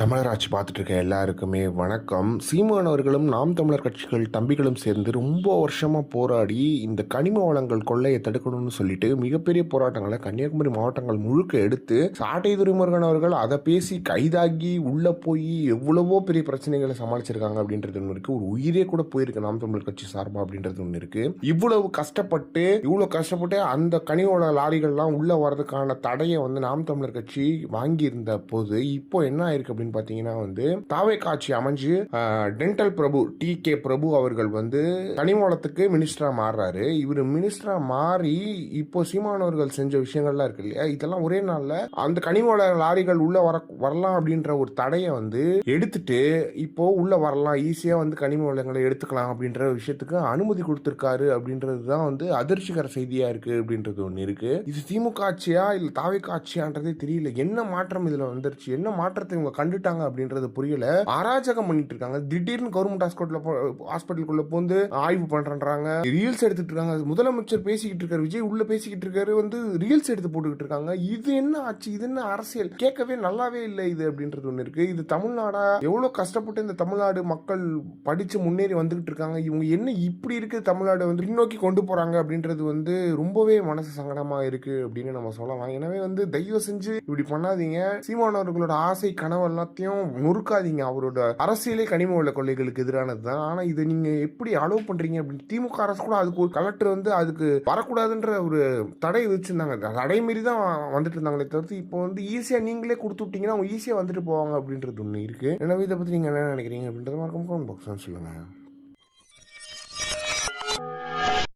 தமிழராட்சி பார்த்துட்டு இருக்க எல்லாருக்குமே வணக்கம். சீமான் அவர்களும் நாம் தமிழர் கட்சிகள் தம்பிகளும் சேர்ந்து ரொம்ப வருஷமா போராடி இந்த கனிம வளங்கள் கொள்ளையை தடுக்கணும்னு சொல்லிட்டு மிகப்பெரிய போராட்டங்களை கன்னியாகுமரி மாவட்டங்கள் முழுக்க எடுத்து சாட்டை துரைமுருகன் அவர்கள் அதை பேசி கைதாகி உள்ள போய் எவ்வளவோ பெரிய பிரச்சனைகளை சமாளிச்சிருக்காங்க அப்படின்றது ஒன்று இருக்கு. ஒரு உயிரே கூட போயிருக்கு நாம் தமிழர் கட்சி சார்பா அப்படின்றது ஒன்று இருக்கு. இவ்வளவு கஷ்டப்பட்டு அந்த கனிம வள லாரிகள்லாம் உள்ள வர்றதுக்கான தடையை நாம் தமிழர் கட்சி வாங்கி இருந்த போது இப்போ என்ன ஆயிருக்கு அப்படின்னு பாத்தீங்கன்னா தாவே காட்சி அமைஞ்சு டென்டல் பிரபு கே பிரபு அவர்கள் கனிம வளத்துக்கு மினிஸ்டரா மாறுறாரு. இவர் மினிஸ்டரா மாறி இப்போ சீமானவர்கள் செஞ்ச விஷயங்கள்லாம் இருக்கு இல்லையா, இதெல்லாம் ஒரே நாள்ல அந்த கனிம வள லாரிகள் உள்ள வரலாம் அப்படின்ற ஒரு தடையை எடுத்துட்டு இப்போ உள்ள வரலாம், ஈஸியா கனிம வளங்களை எடுத்துக்கலாம் அப்படின்ற விஷயத்துக்கு அனுமதி கொடுத்திருக்காரு அப்படின்றதுதான் அதிர்ச்சிகர செய்தியா இருக்கு அப்படின்றது ஒண்ணு இருக்கு. இது திமுக ஆட்சியா இல்ல தாவே ஆட்சியான்றதே தெரியல. என்ன மாற்றம் இதுல வந்துருச்சு, என்ன மாற்றத்தை இவங்க கண்டுட்டாங்க அப்படின்றது புரியல. அராஜகம் பண்ணிட்டு இருக்காங்க. திடீர்னு கவர்மெண்ட் ஹாஸ்பிட்டலுக்குள்ள போந்து ஆய்வு பண்றாங்க, ரீல்ஸ் எடுத்துட்டு இருக்காங்க. முதலமைச்சர் பேசிக்கிட்டு இருக்காரு, விஜய் உள்ள பேசிக்கிட்டு இருக்காரு, ரீல்ஸ் எடுத்து போட்டுக்கிட்டு இருக்காங்க. இது என்ன ஆச்சு, இது என்ன அரசியல், கேட்கவே நல்லாவே இல்லை இது அப்படின்றது ஒண்ணு இருக்கு. இது தமிழ்நாடா? எவ்வளவு கஷ்டப்பட்டு இந்த தமிழ்நாடு மக்கள் படிச்சு முன்னேறி வந்துகிட்டு இருக்காங்க. இவங்க என்ன இப்படி இருக்கு தமிழ்நாடு பின்னோக்கி கொண்டு போறாங்க அப்படின்றது ரொம்பவே மனசு சங்கடமா இருக்கு அப்படின்னு நம்ம சொல்லலாம். எனவே தயவு செஞ்சு இப்படி பண்ணாதீங்க. சீமானவர்களோட ஆசை கனவு எல்லாத்தையும் நொறுக்காதீங்க. அவரோட அரசியலே கனிம வள கொள்ளைகளுக்கு எதிரானது தான். ஆனா இதை நீங்க எப்படி அலோவ் பண்றீங்க அப்படின்னு திமுக அரசு கூட அதுக்கு ஒரு கலெக்டர் அதுக்கு வரக்கூடாதுன்ற ஒரு தடை வச்சிருந்தாங்க. தடை மீறி தான் வந்துட்டு இருந்தாங்களே தவிர்த்து இப்போ ஈஸியா நீங்களே கொடுத்து விட்டீங்கன்னா அவங்க ஈஸியா வந்துட்டு போவாங்க அப்படின்றது ஒண்ணு இருக்கு. எனவே இதை பத்தி நீங்க என்ன நினைக்கிறீங்க அப்படின்றத மறக்காம கமெண்ட் பாக்ஸ்ல சொல்லுங்க.